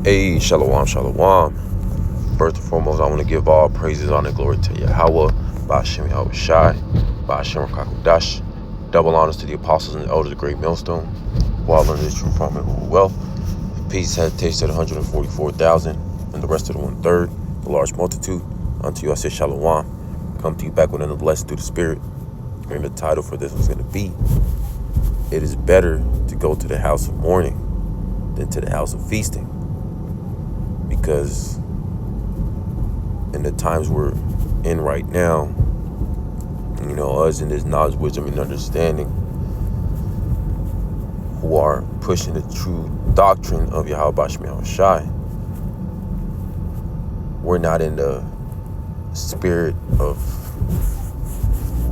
Hey, shalom, shalom. First and foremost, I want to give all praises, honor, and glory to Yahweh, Ba'ashem Yahweh Shai, Ba'ashem Rakakudash. Double honors to the apostles and the elders of the great millstone, who all learned this true from and who wealth. Peace had tasted 144,000, and the rest of the 1/3, the large multitude. Unto you I say shalom. Come to you back with another blessing through the Spirit. And the title for this was going to be, it is better to go to the house of mourning than to the house of feasting. Because in the times we're in right now, us in this knowledge, wisdom, and understanding, who are pushing the true doctrine of Yahweh Ba'ashem Yahweh Shai, we're not in the spirit of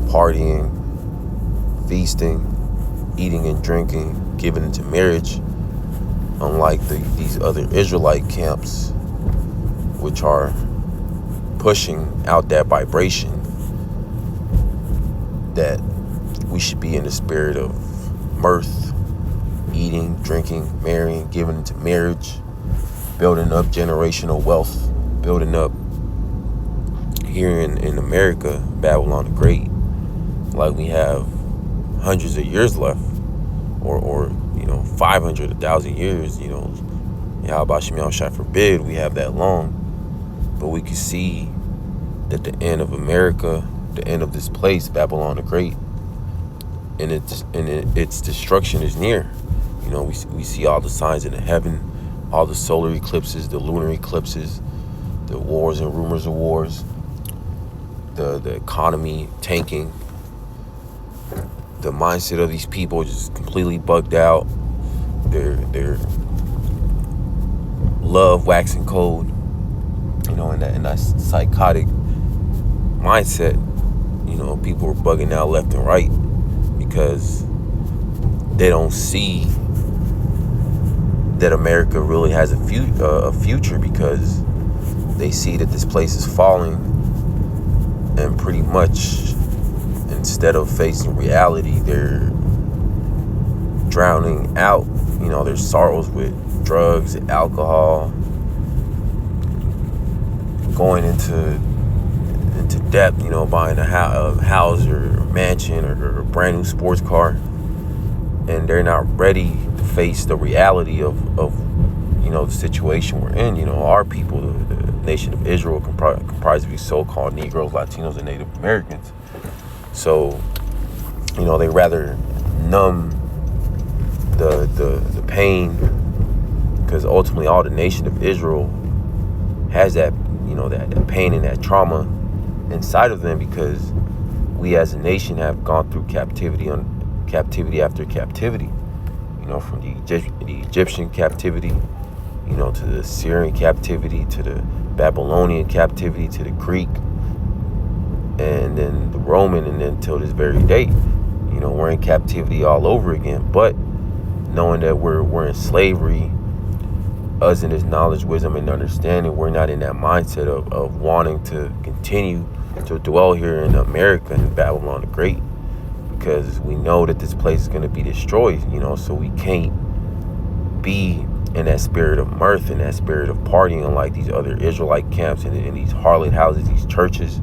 partying, feasting, eating and drinking, giving into marriage, unlike these other Israelite camps, which are pushing out that vibration that we should be in the spirit of mirth, eating, drinking, marrying, giving into marriage, building up generational wealth, building up here in America, Babylon the Great, like we have hundreds of years left, or 500, 1,000 years, Yahweh Ba'ashem Yahweh Shai forbid we have that long. But we can see that the end of America, the end of this place, Babylon the Great, and its destruction is near. We see all the signs in the heaven, all the solar eclipses, the lunar eclipses, the wars and rumors of wars, the economy tanking, the mindset of these people just completely bugged out, their love waxing cold, in that psychotic mindset. People are bugging out left and right because they don't see that America really has a future, because they see that this place is falling, and pretty much instead of facing reality, they're drowning out their sorrows with drugs, alcohol, going into debt, buying a house or a mansion or a brand new sports car, and they're not ready to face the reality of the situation we're in. Our people, the nation of Israel, comprised of these so-called Negroes, Latinos, and Native Americans. So, they rather numb the pain, because ultimately all the nation of Israel has that, that pain and that trauma inside of them, because we as a nation have gone through captivity after captivity, from the Egyptian captivity, to the Syrian captivity, to the Babylonian captivity, to the Greek, and then the Roman, and then till this very day, we're in captivity all over again. But knowing that we're in slavery, us in this knowledge, wisdom, and understanding, we're not in that mindset of wanting to continue to dwell here in America and Babylon the Great, because we know that this place is going to be destroyed, so we can't be in that spirit of mirth and that spirit of partying like these other Israelite camps and in these harlot houses, these churches.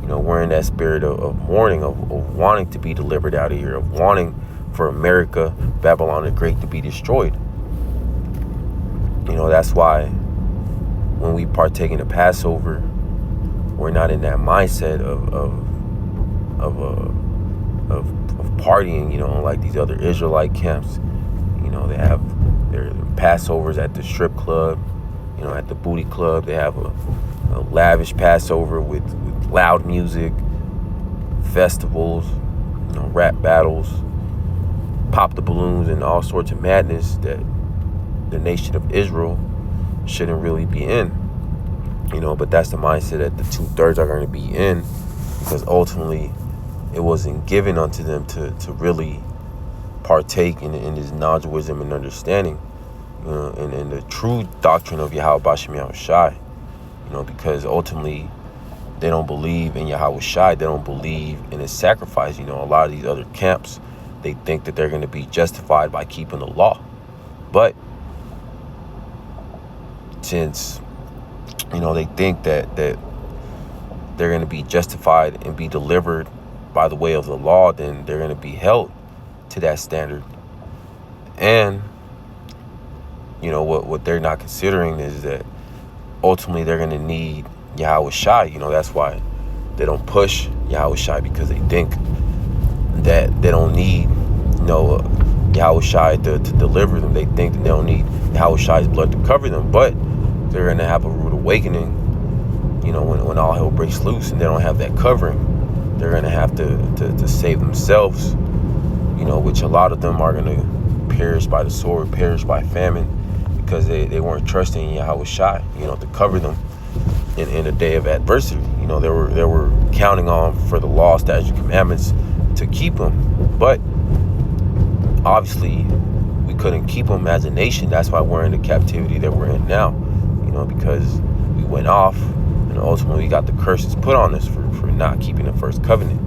We're in that spirit of mourning, of wanting to be delivered out of here, of wanting for America, Babylon the Great, to be destroyed. That's why when we partake in the Passover, we're not in that mindset of partying, like these other Israelite camps. They have their Passovers at the strip club, at the booty club. They have a lavish Passover with loud music, festivals, rap battles, pop the balloons, and all sorts of madness that the nation of Israel shouldn't really be in. But that's the mindset that the 2/3 are going to be in, because ultimately it wasn't given unto them to really partake in this knowledge, wisdom, and understanding, and the true doctrine of Yahweh Ba'ashem Yahweh Shai, because ultimately they don't believe in Yahweh Shai. They don't believe in his sacrifice. A lot of these other camps, they think that they're going to be justified by keeping the law. But since, they think that they're going to be justified and be delivered by the way of the law, then they're going to be held to that standard. And, what they're not considering is that ultimately they're going to need Yahweh Shai. That's why they don't push Yahweh Shai, because they think that they don't need, Yahweh Shai to deliver them. They think that they don't need Yahweh Shai's blood to cover them. But they're going to have a rude awakening, when all hell breaks loose and they don't have that covering. They're going to have to save themselves, which a lot of them are going to perish by the sword, perish by famine, because they weren't trusting Yahweh Shai, to cover them in a day of adversity. They were counting on for the law, statutes, commandments to keep them. But obviously, we couldn't keep them as a nation. That's why we're in the captivity that we're in now, because we went off, and ultimately we got the curses put on us for not keeping the first covenant.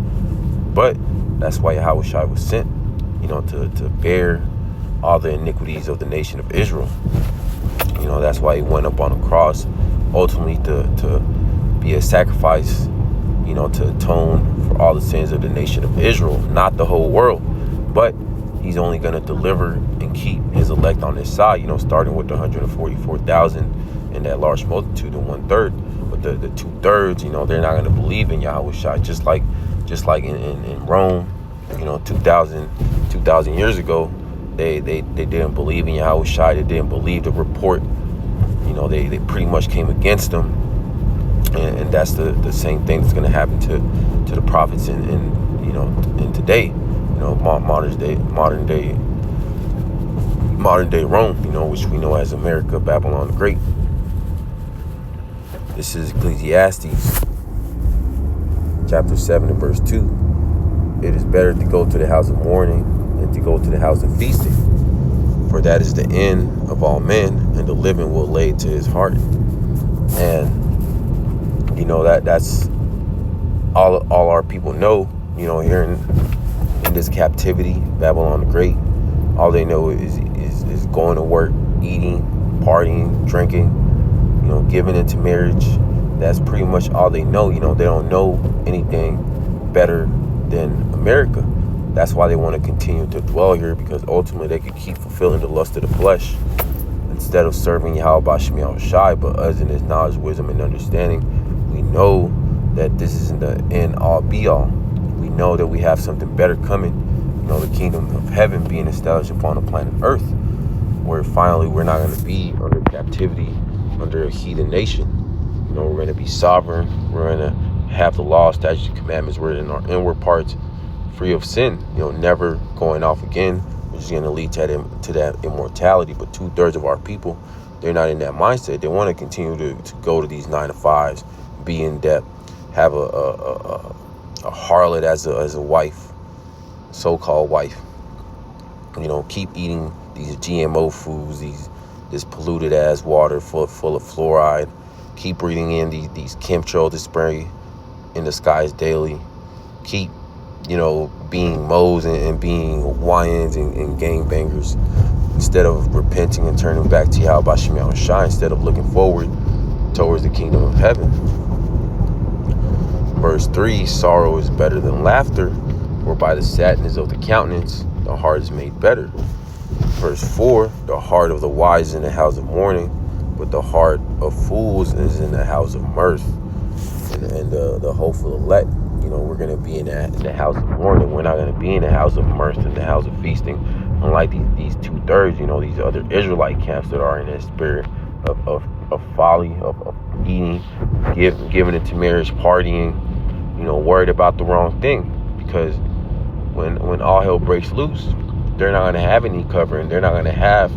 But that's why Yahweh Shai was sent, to bear all the iniquities of the nation of Israel. That's why he went up on the cross, ultimately to be a sacrifice, to atone for all the sins of the nation of Israel, not the whole world. But he's only going to deliver and keep his elect on his side, starting with the 144,000 and that large multitude, the 1/3. But the 2/3, they're not going to believe in Yahweh Shai, just like in Rome, 2,000 years ago. They didn't believe in Yahweh Shai. They didn't believe the report. They pretty much came against them. And that's the same thing that's going to happen to the prophets in today, modern day Rome, which we know as America, Babylon the Great. This is Ecclesiastes chapter 7 and verse 2. It is better to go to the house of mourning than to go to the house of feasting, for that is the end of all men, and the living will lay to his heart. And that's all our people know, here in this captivity, Babylon the Great. All they know is going to work, eating, partying, drinking, giving into marriage. That's pretty much all they know. They don't know anything better than America. That's why they want to continue to dwell here, because ultimately they could keep fulfilling the lust of the flesh instead of serving Yahweh B'Shem Yahweh Shai. But us in his knowledge, wisdom, and understanding, we know that this isn't the end all be all. We know that we have something better coming. The kingdom of heaven being established upon the planet Earth, where finally we're not going to be under captivity, under a heathen nation. We're going to be sovereign. We're going to have the law, statutes, and commandments. We're in our inward parts, free of sin. Never going off again, which is going to lead to that immortality. But 2/3 of our people, they're not in that mindset. They want to continue to go to these 9 to 5s, be in debt, have a harlot as a wife, so-called wife. Keep eating these GMO foods, this polluted ass water full of fluoride. Keep breathing in these chemtrails that spray in the skies daily. Keep, being moles and being Hawaiians and gangbangers, instead of repenting and turning back to Yahweh B'Shem Yahweh Shai, instead of looking forward towards the kingdom of heaven. Verse 3, sorrow is better than laughter, for by the sadness of the countenance the heart is made better. Verse 4, the heart of the wise is in the house of mourning, but the heart of fools is in the house of mirth. And the hopeful elect, we're going to be in the house of mourning. We're not going to be in the house of mirth, in the house of feasting, unlike these 2/3, these other Israelite camps that are in that spirit of folly, of eating, giving it to marriage, partying, worried about the wrong thing. Because when all hell breaks loose, they're not going to have any covering. They're not going to have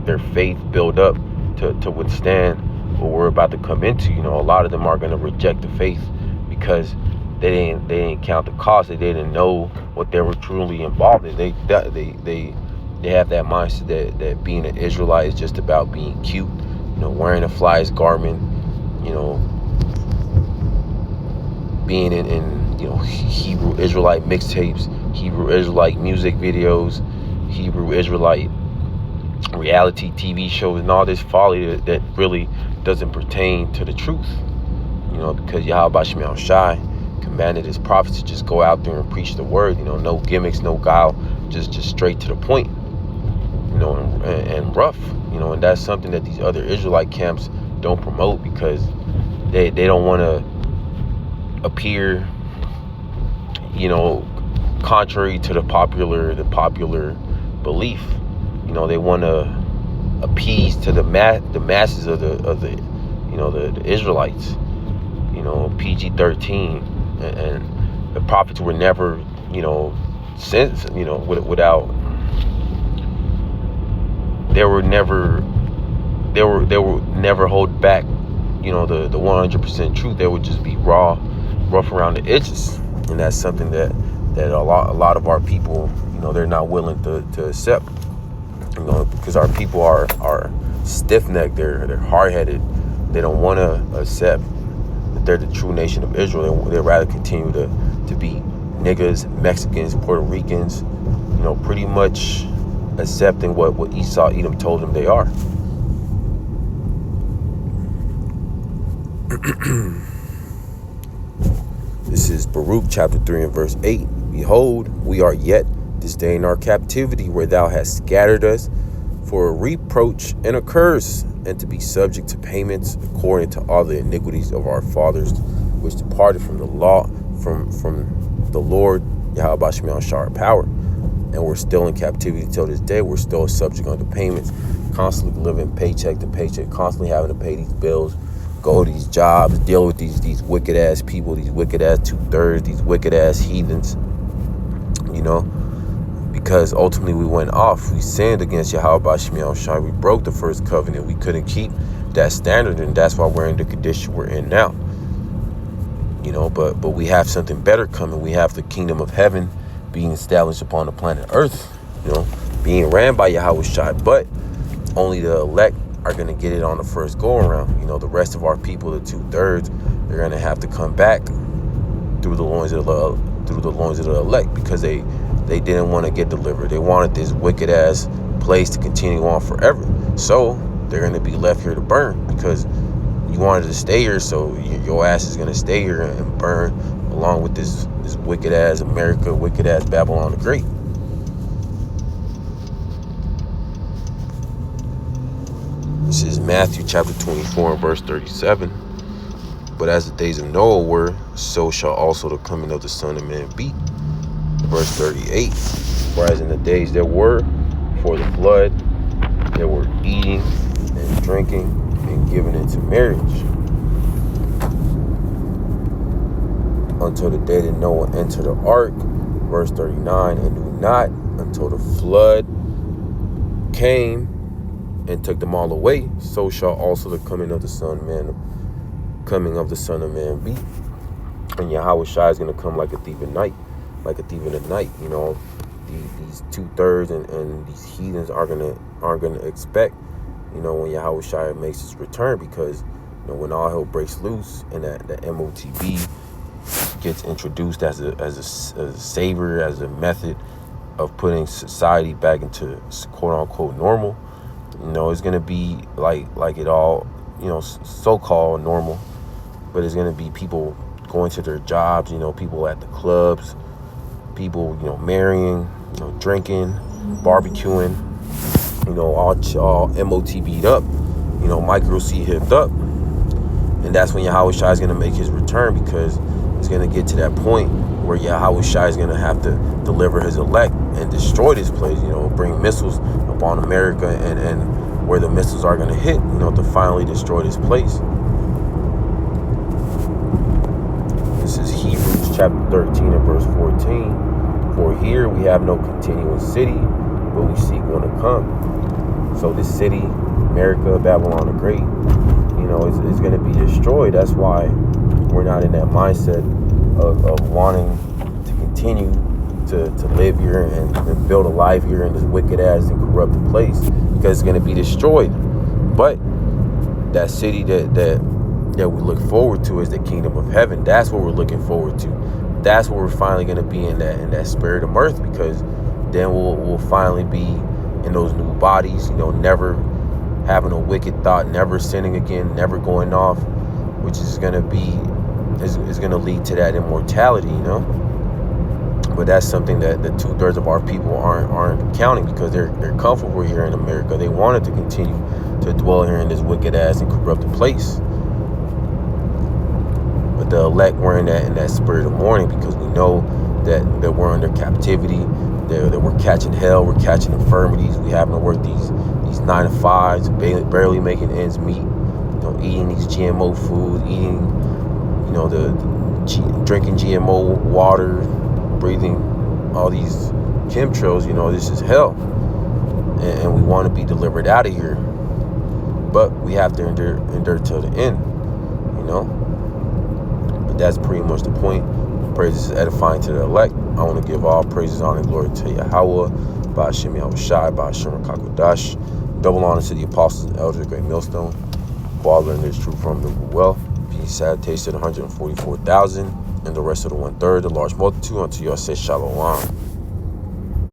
their faith build up to withstand what we're about to come into. A lot of them are going to reject the faith because they didn't count the cost. They didn't know what they were truly involved in. They have that mindset that being an Israelite is just about being cute, wearing a flyest garment, being in Hebrew Israelite mixtapes, Hebrew Israelite music videos, Hebrew Israelite reality TV shows, and all this folly that really doesn't pertain to the truth. Because Yahweh Shema Shai commanded his prophets to just go out there and preach the word. No gimmicks, no guile, just straight to the point. And rough. And that's something that these other Israelite camps don't promote, because they don't want to appear, contrary to the popular belief. They want to appease to the masses of the Israelites. PG-13, and the prophets were never, sent, without. They were never hold back, the 100% truth. They would just be rough around the edges, and that's something that a lot of our people, they're not willing to accept, because our people are stiff-necked, they're hard-headed. They don't want to accept that they're the true nation of Israel. They'd rather continue to be niggas, Mexicans, Puerto Ricans, pretty much accepting what Esau, Edom told them they are. This is Baruch chapter 3 and verse 8. Behold, we are yet this day in our captivity, where thou hast scattered us for a reproach and a curse, and to be subject to payments according to all the iniquities of our fathers, which departed from the law, from the Lord Yahweh Shema Shar power. And we're still in captivity till this day. We're still subject unto payments, constantly living paycheck to paycheck, constantly having to pay these bills, go to these jobs, deal with these wicked ass people, these wicked ass 2/3, these wicked ass heathens, because ultimately we went off. We sinned against Yahweh Shema Shai. We broke the first covenant. We couldn't keep that standard, and that's why we're in the condition we're in now. But we have something better coming. We have the kingdom of heaven being established upon the planet Earth, being ran by Yahweh Shai. But only the elect are going to get it on the first go around. The rest of our people, the 2/3, they're going to have to come back through the loins of the elect, because they didn't want to get delivered. They wanted this wicked ass place to continue on forever. So they're going to be left here to burn, because you wanted to stay here, so your ass is going to stay here and burn along with this wicked ass America, wicked ass Babylon the Great. This is Matthew chapter 24 and verse 37. But as the days of Noah were, so shall also the coming of the Son of Man be. Verse 38. Whereas in the days there were before the flood, there were eating and drinking and giving into marriage, until the day that Noah entered the ark. Verse 39. And knew not until the flood came and took them all away, so shall also the coming of the Son of Man be. And Yahweh Shai is going to come like a thief in night, These 2/3 and these heathens aren't gonna expect, when Yahweh Shai makes his return, because when all hell breaks loose and that MOTB gets introduced as a savior, as a method of putting society back into quote unquote normal. It's gonna be like it all, so-called normal, but it's gonna be people going to their jobs, people at the clubs, people, marrying, drinking, barbecuing, all MOTB'd up, micro C hipped up. And that's when Yahweh Shai is gonna make his return, because it's gonna get to that point where Yahweh Shai is gonna have to deliver his elect and destroy this place, bring missiles upon America, and where the missiles are gonna hit, to finally destroy this place. This is Hebrews chapter 13 and verse 14. For here we have no continuing city, but we seek one to come. So this city, America, Babylon the Great, is going to be destroyed. That's why we're not in that mindset of wanting to continue to live here and build a life here in this wicked ass and corrupted place, because it's going to be destroyed. But that city that we look forward to is the kingdom of heaven. That's what we're looking forward to. That's where we're finally going to be in that spirit of mirth, because then we'll finally be in those new bodies, never having a wicked thought, never sinning again, never going off, which is going to lead to that immortality, you know. But that's something that the 2/3 of our people aren't counting, because they're comfortable here in America. They wanted to continue to dwell here in this wicked ass and corrupted place. But the elect, we're in that spirit of mourning, because we know that we're under captivity, that we're catching hell, we're catching infirmities, we having to work these 9 to 5s, barely making ends meet, you know, eating these GMO food, eating, you know, drinking GMO water, breathing all these chemtrails. You know, this is hell, and we want to be delivered out of here, but we have to endure till the end, you know. But that's pretty much the point. Praises is edifying to the elect. I want to give all praises, honor, and glory to Yahweh, by Hashem Yahushai, by Hashem Kakodash. Double honor to the apostles and elders, the great millstone, who all learned this truth from the well. Peace, salutation to the 144,000 and the rest of the 1/3, the large multitude, unto you I say shalom.